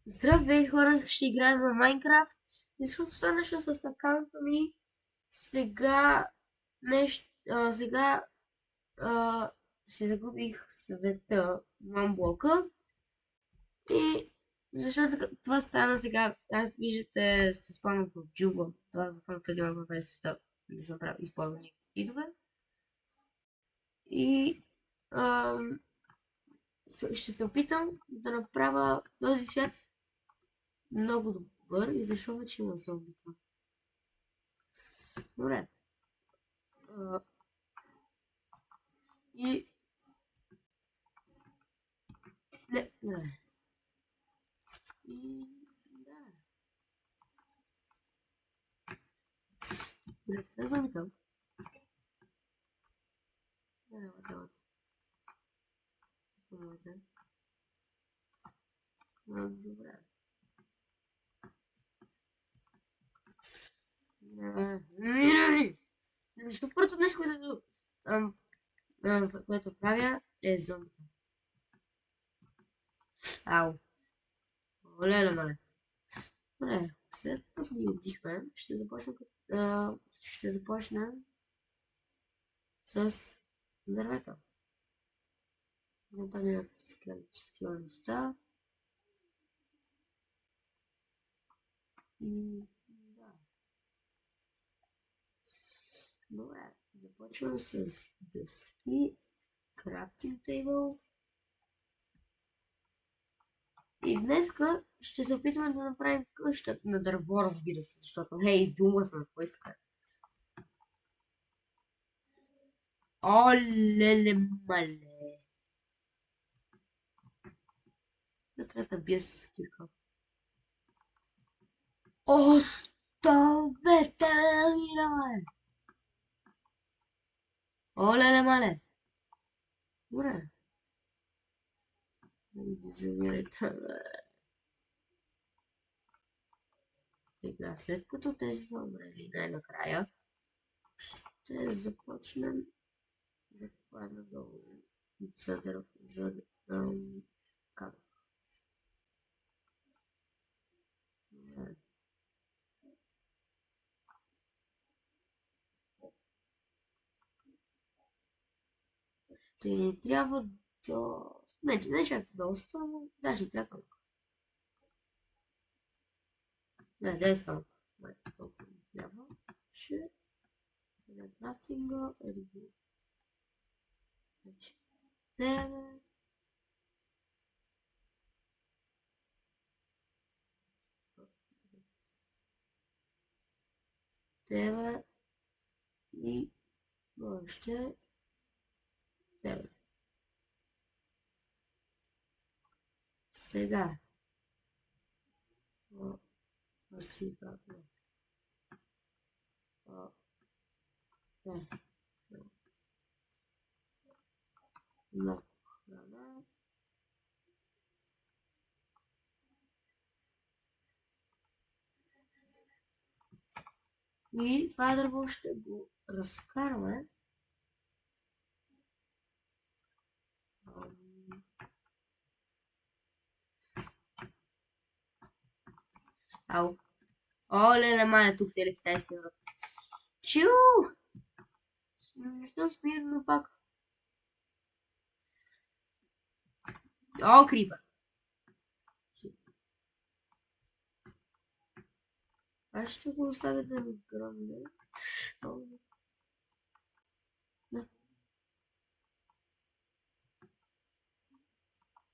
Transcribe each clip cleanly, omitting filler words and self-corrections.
Здравей хора, ще играем в Майнкрафт. И защото стана нещо с акаунта ми. Сега сега си загубих съвета на блока. И защото това стана сега, аз виждате се спомням в джунгла. Това е в преди малко в света да съм правил използвани сидове. И ам, ще се опитам да направя този свят много добър и защо вече има зомбита. Добре. А, и... Не, добре. И... Да. Добре, да зомбита. Няма, трябва да. Добре. Добре. Защото първото нещо, което правя е зомбита. Ау. Оле, мале. Добре, след като ги убихме, ще започнем с дървета. Но там има такива неща. И да. Добре, започвам с дъски, крафтинг тейбъл. И днеска ще се опитаме да направим къща на дърво, разбира се, защото хей, дума сме, какво искате? О, леле мале. Да трябва да бия с кирка. Оставете ме да минаваме! О, леле мале. Добре. Да замирайте, бе. Сега, след като тези са умрели най-накрая, ще започнем да копаем долу за камък. Ще ни трябва до... Не чак доста, но да, ще трябва камък. Не, 10 камък. Май, толкова ни трябва. Ще... Да крафтинга, еди го. Значи, 9. Дева и още 9. Сега. Осигуряваме. Много храна. И това дърво ще го разкараме. Ау. О, леле, мая, тук си е китайски народ. Чу! Не съм смирно пак. О, крипа. Аз ще го оставя да ми гръмне. Да.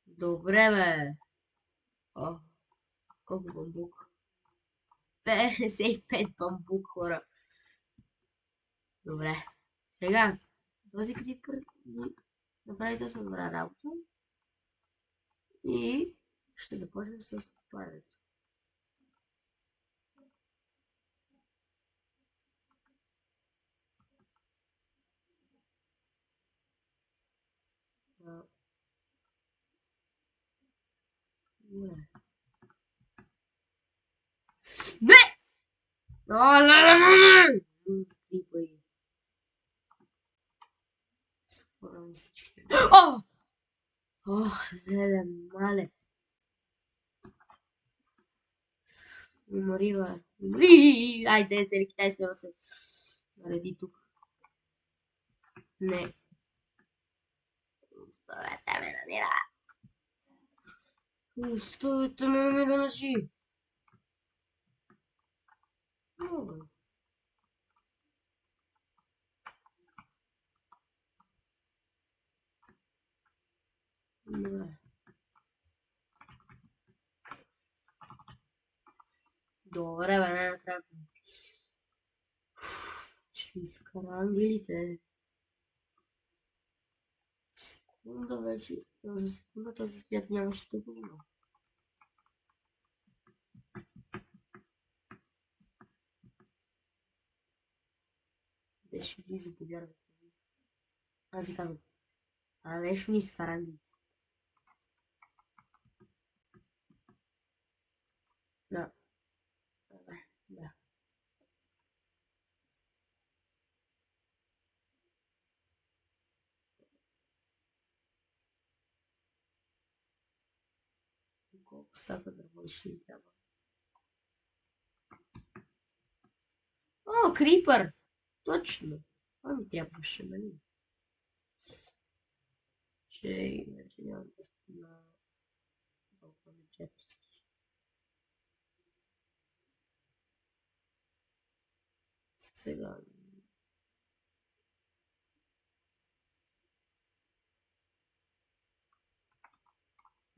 Добре, бе. О, колко бамбук. 55 бамбук, хора. Добре. Сега, този крипър ни направи доста добра работа. И ще започнем с копането. Не! О, не! Крипъри. Спорам всички. О! О, леле, мале. Уморива. Айде, се китайски да се нареди тук. Не. Оставете ме на мира. Оставете ме на мира на жив. Мога. Добре. Добре, бе, не накрая. Ще изкара ангелите. Секунда вече. За секунда този свят нямаше да го има. Беше близо, повярвайте. Аз ти казвам. А нещо ми изкара ангелите. Да. Добре, да. Колко стака дърво ще ни трябва? О, крипър! Точно. Това ми трябваше, нали? Че иначе нямам да на толкова неприятности. Сега.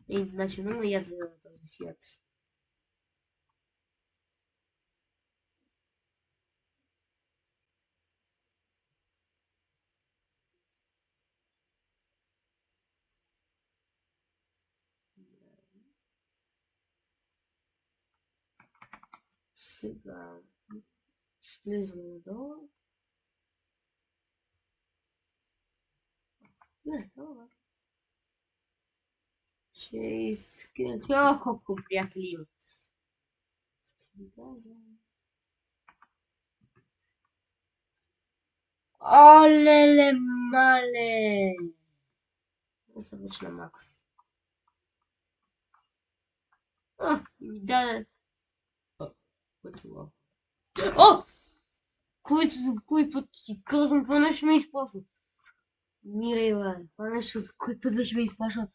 Значи много яд за този свят. Сега. Слизаме надолу. Не, това. Ще изкрият. О, колко приятели имат. Сега за... Олеле, мале! Аз съм вече на макс. А, ми даде. О, какво? О! Кой път ти казвам, това нещо ме изплашва. Мирай, бе, това нещо за кой път вече ме изплашва.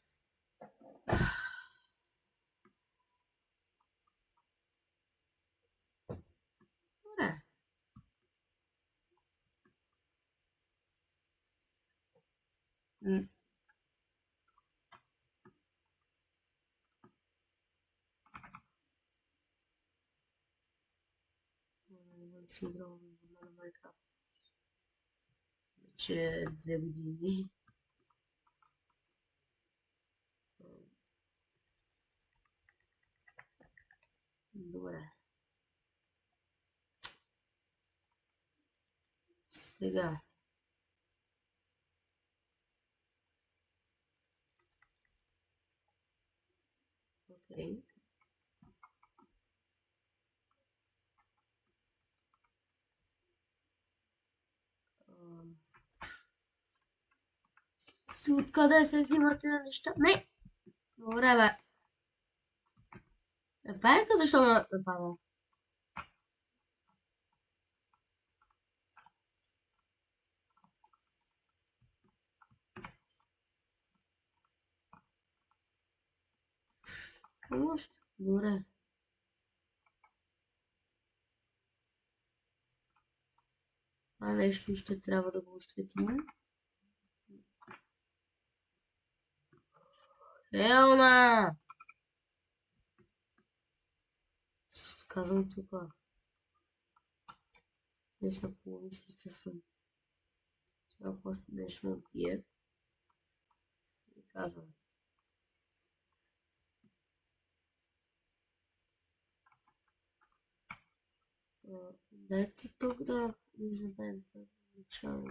Добре. Съм играл на Майнкрафт вече 2 години. Добре. Сега. Окей. Откъде се взимате на неща? Не! Добре, бе. Байка, защо ме напада? Какво още? Добре. Това нещо ще трябва да го осветим. Елна! Казвам тук. Днес на половинчица съм. Сега още нещо ме убие. И казвам. Дайте тук да изнаправим това начало.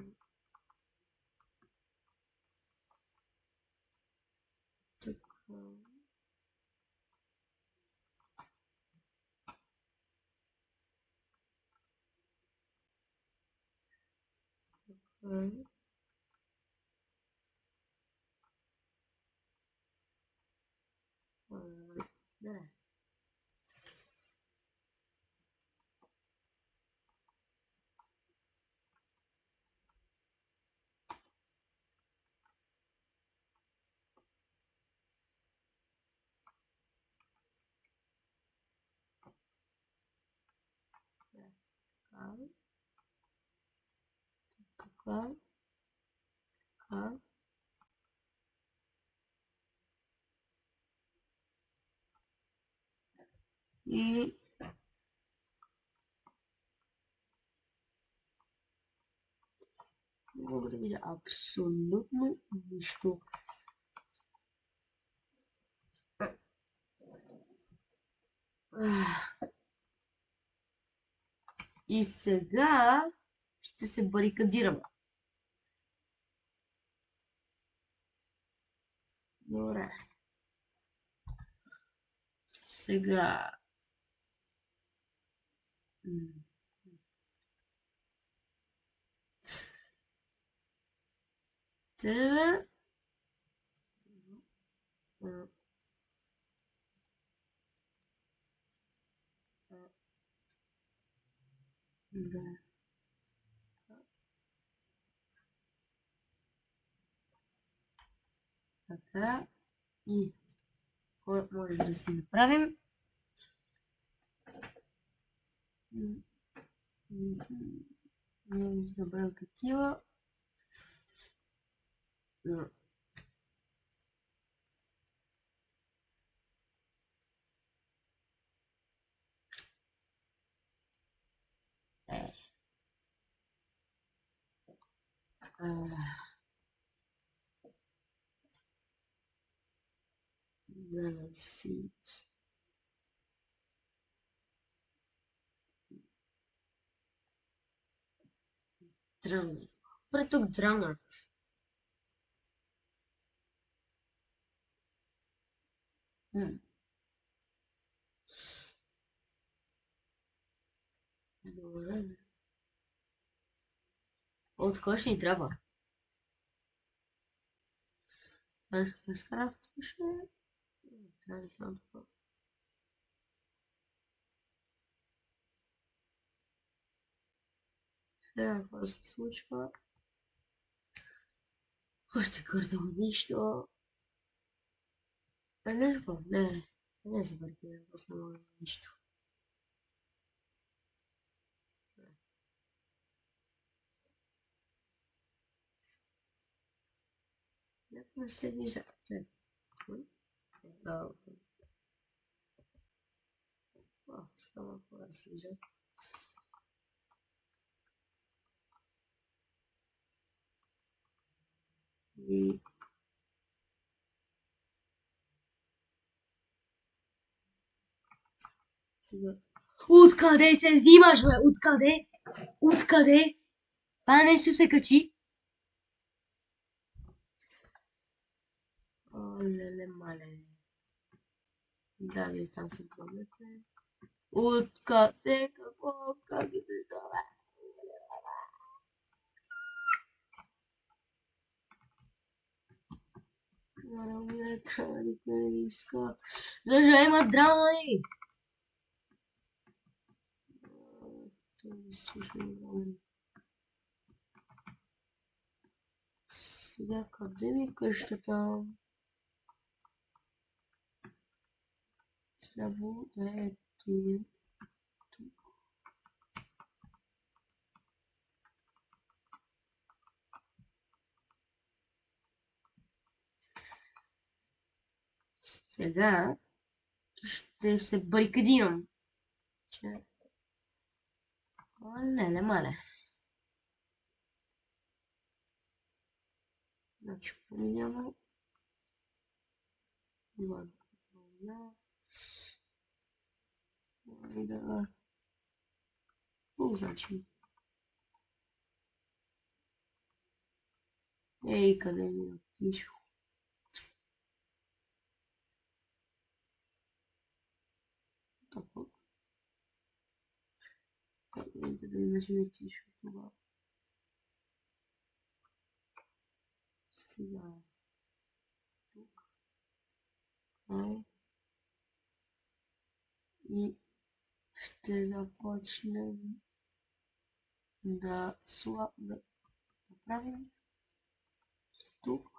Така. Добре. така, така. И не мога да видя абсолютно нищо. И сега ще се барикадираме. Добре. Сега. Тебе. Да. Така. И кой може да си направим? Не изберем такива. Seeds. Странно. Пре тук драма. Добре. От кой ще ни трябва? Скрафтваше. Трябва да съм такова. Сега какво се случва? Още къртало нищо. Не знам, не се паркира, просто не мога нищо. Як не се вижда? Става какво да се вижда. И сега. Откъде се взимаш, бе? Откъде? Откъде? Това нещо се качи. О, леле, мале. Да, вие там се пробвате. Откъде? Какво? Как е това? Не умирай, това никой не иска. Защо има драма ли? Това е слушай драма. Сега къде ми къщата? Трябва да е тук. Сега ще се барикадирам. Не, мале. Значи поменямо. Да. Какво значи? Ей, къде ми отишъл? Така. Къде ми отишъл това? Сега. Тук. И ще започнем да правим тук.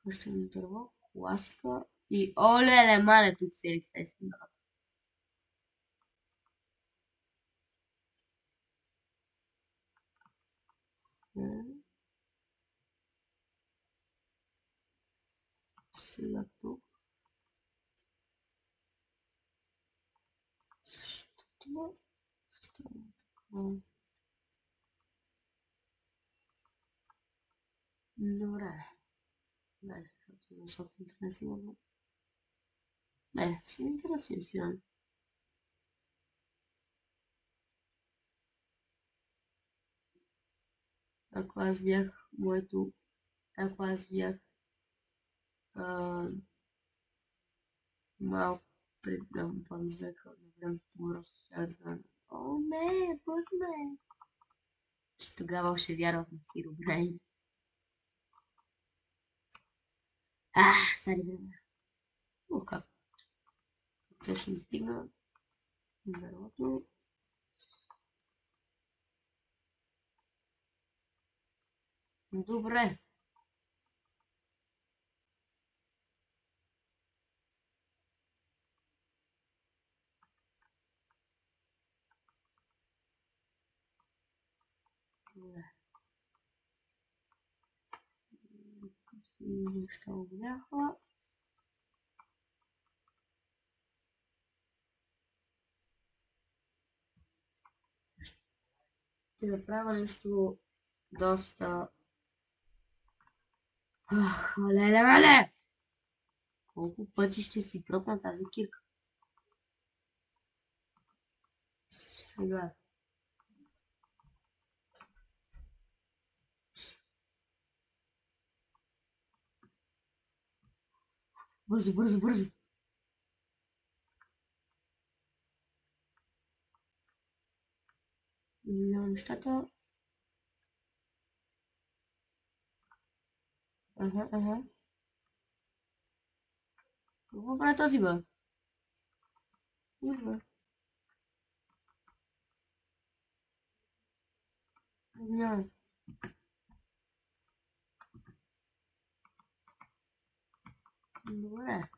Къщено дърво, класика и оле-ле, мале, тук се електесен. Сега тук. Същото. Става така. Добре. Не, защото интернет сигурно. Не, си интересен. Ако аз бях моето... Ако аз бях малко пред по-низък на времето, просто ще да знам. О, не, пусне! Че тогава ще вярвах на Хиробрайн. Сари време. О, как? Точно ми стигна. Вероятно. Добре. Добре. И неща бяха. Ще направя нещо доста... леле! Колко пъти ще си тропна тази кирка? Сега. Бързо, бързо, бързо! Вземам нещата. Ага. Какво прави този бе? Добре. Няма. Добре.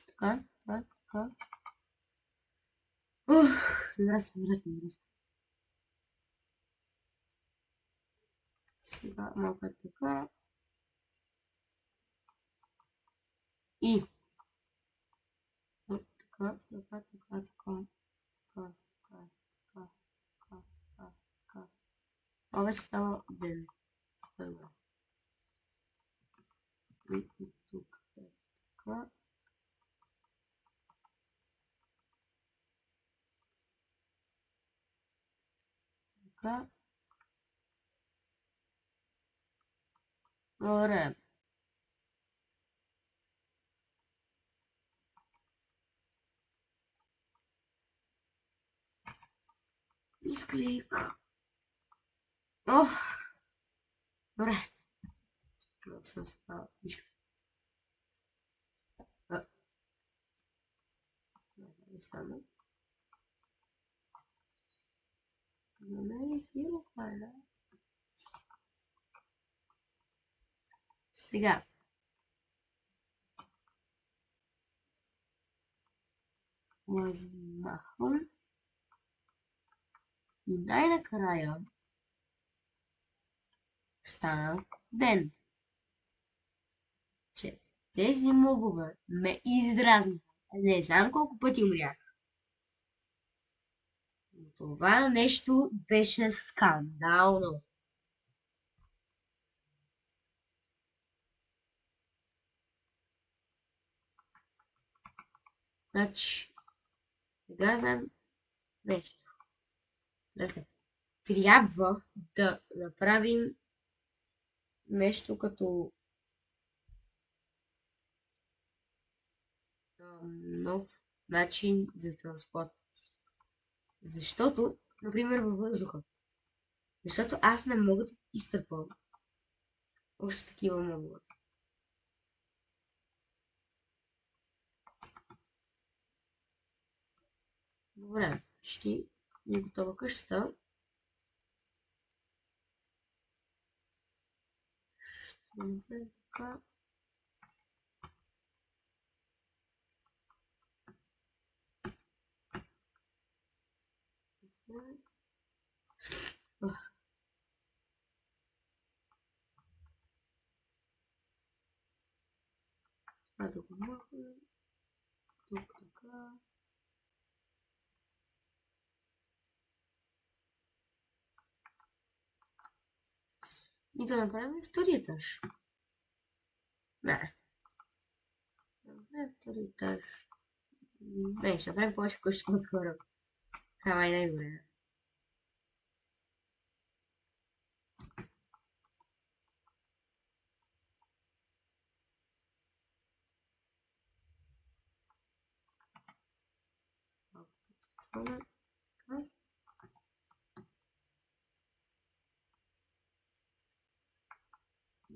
Така. Здрасти. Сега малко е така. И. Така. Вече става ден. Добре. И тук е така. Така. Добре. Изклик. Ох. Добре. Много съм се правил. Само. Но не е хило, да. Сега. Възмахвам. И най-накрая стана ден. Че тези мобове ме издразниха. Не знам колко пъти умрях. Но това нещо беше скандално. Значи, сега знам нещо. Трябва да направим нещо като нов начин за транспорт. Защото, например, във въздуха. Защото аз не мога да изтърпам още такива мобове. Добре, ще ни готова къщата. Ще направим така. А да го махнем. Тук така. И да направим втори етаж. Не. Да направим втори етаж. Не, ще направим повече къща по-скоро. Хай най-добре.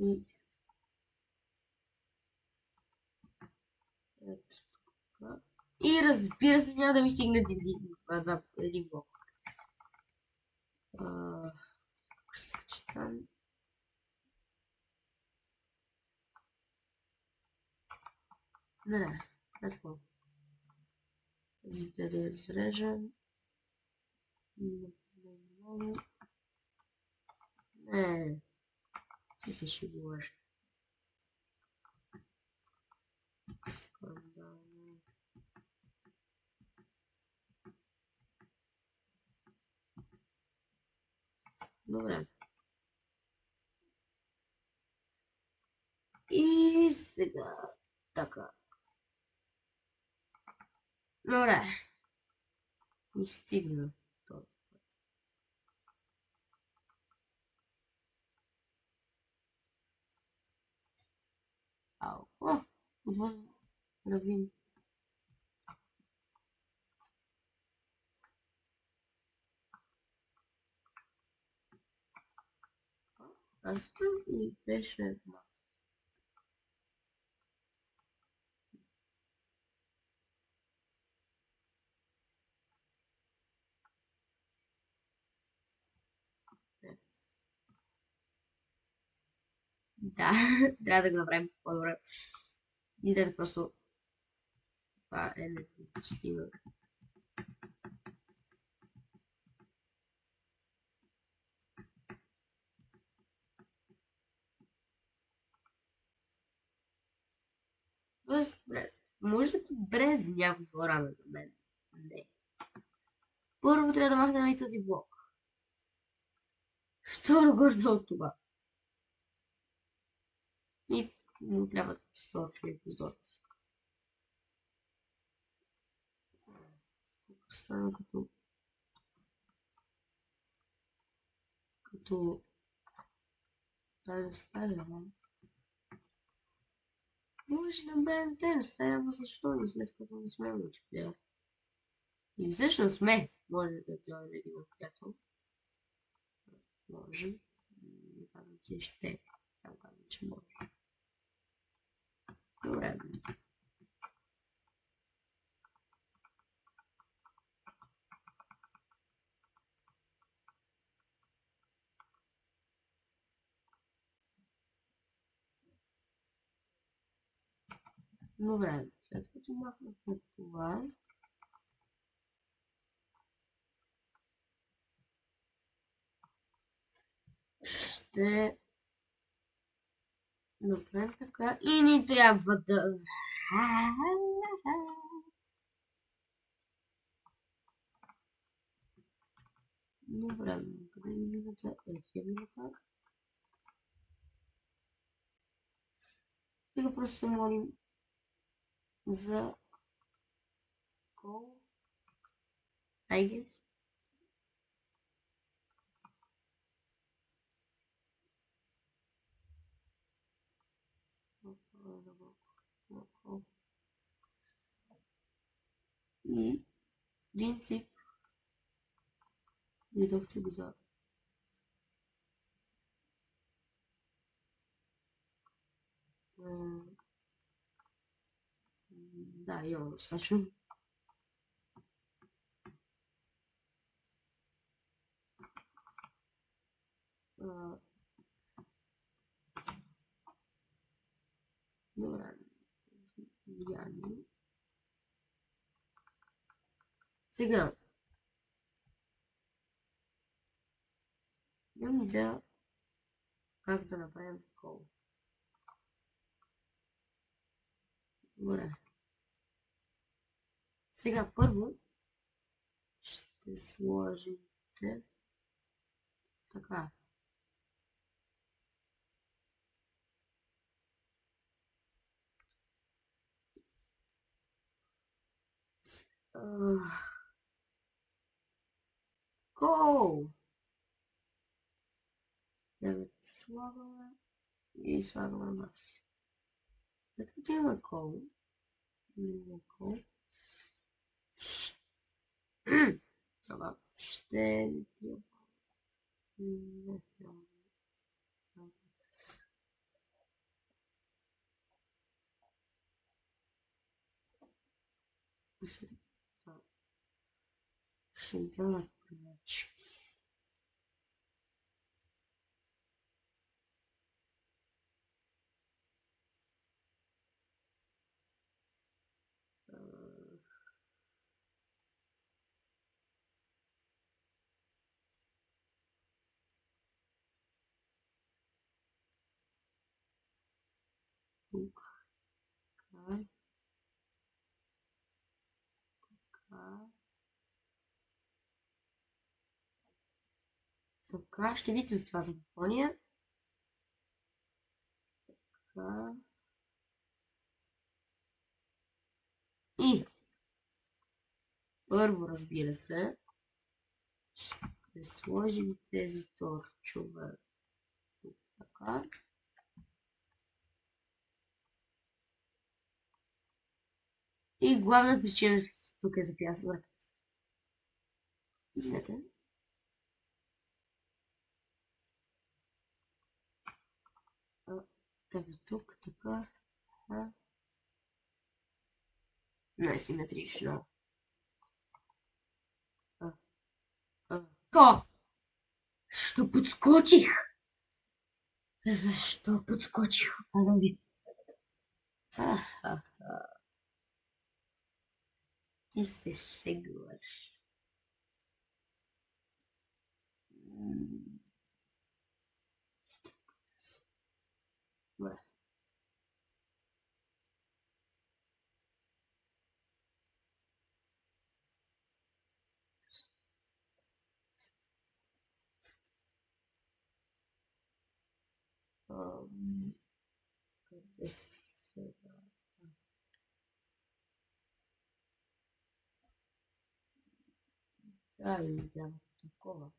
И ето така. И разбира се, няма да ми стигне един блок. Ще се кача там. Не, ето. За да разрежем. Не, ти се шегуваш. Скандално. Добре. И сега така. Добре. Не стигна този път. Ау. О, отвън равин. Аз съм и беше Макс. Да, трябва да го направим по-добре. Излезе просто това е недопустимо. Тоест, може да без някакво раме за мен. Не. Първо трябва да махнем и този блок. Второ гордо от това. И му трябва 100 човек прозорци. Тук стана като тази стая, не? Може да направим тази стая, ама защо не сме, като не сме мултиплеер? И всъщност сме. Може да дойде един приятел. Може. Не казвам, че ще. Там казвам, че може. Добре. Добре. След като махнахме това, ще направим така и ни трябва да... Добре, къде е мината? Е мината. Сега просто се молим за call, I guess. И принцип видох тук за да, имам достатъчно. Добре. Влияние. Сега. Имам идея как да направим кол. Добре. Сега първо ще сложите така. Гол! Давайте слагаме и слагаме маси. След като има кол, това ще ще делат прачки. Тук. Така. Така. Така, ще видите за това заглавие. Така. И първо, разбира се, ще сложим тези торчове тук така. И главна причина, че тук е запясване. Иснете. Тук, така. Най-симетрично. То! Що подскочих? Защо подскочих? Казвам ви. Ти се шегуваш. Добре. Къде си сега? Да, и да, такова.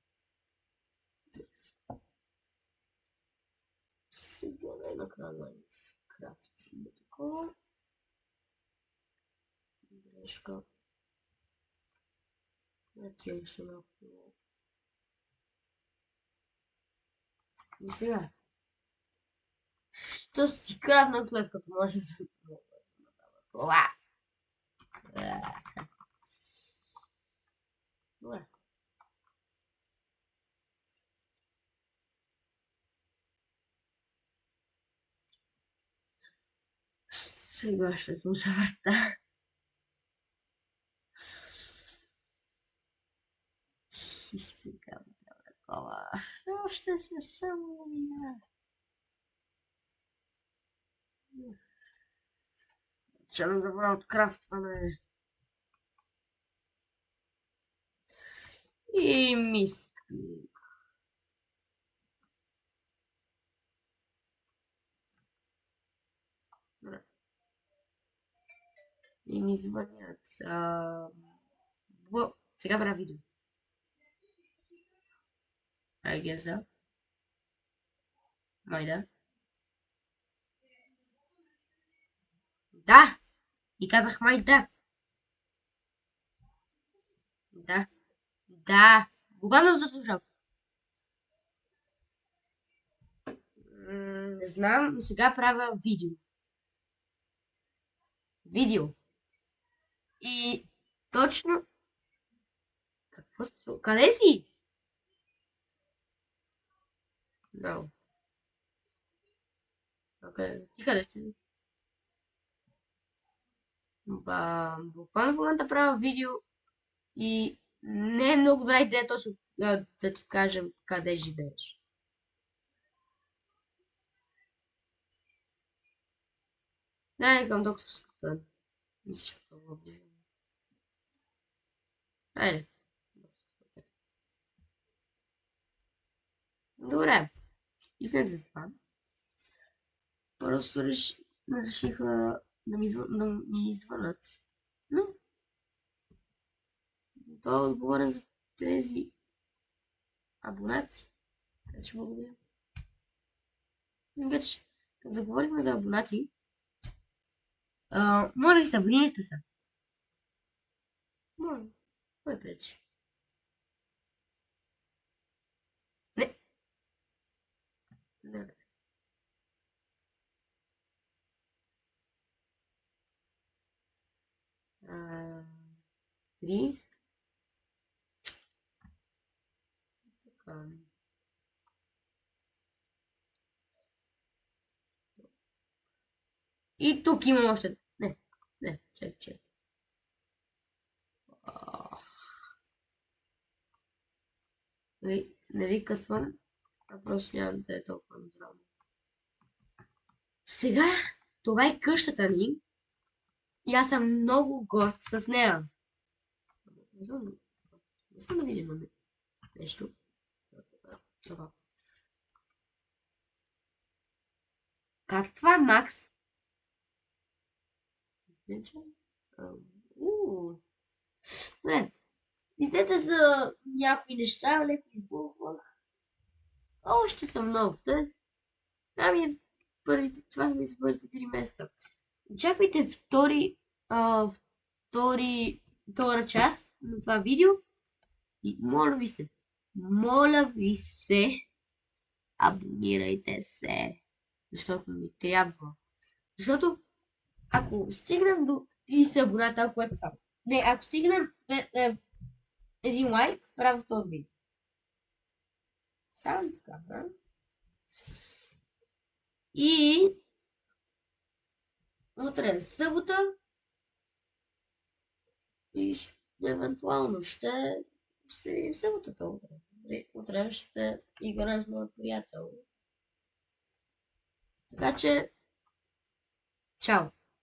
Сега най-накрая да се крафтим такова. Грешка. Тя ще малко. И сега. Що си крафнах след като може да направя това? Добре. Сега ще се завърта. И сега такова. Още се само мина. Ще ме забравя от крафтване. И мистклик. И ми звънят. Сега правя видео. I guess да. Май да. Да! И казах май да. Да. Да. Богано заслужав. Не знам, но сега правя видео. Видео. И точно... Какво се случва? Къде си? No. Окей, ти къде си? Буквално в момента правя видео и не е много добра идея точно да ти кажем къде живееш. Трябва към докторската. Мисля, че това влизам. Айде. Добре. И след това. Просто решиха да ми звънат. Но той е отговорен за тези абонати. Така че благодаря. Вече, като заговорихме за абонати, моля ви се, абонирайте се. Моля, кой пречи? Не. Не. Три. Така. И тук имам още. Не, чакай. Не ви късвам, а просто нямам да е толкова здраво. Сега, това е къщата ни и аз съм много горд с нея. Не съм да видим нещо. Това. Как това, Макс? Добре. Излете за някои неща, леко избухвах. Още съм много. Тоест, това са ми за първите 3 месеца. Очаквайте втора част на това видео. И моля ви се, абонирайте се. Защото ми трябва. Защото ако стигнем до 30 абоната, което съм. Не, ако стигнем един лайк, правя втори видео. Само така, да? И утре е събота. И евентуално ще се видим съботата утре. Утре ще играем с моят приятел. Така че, чао!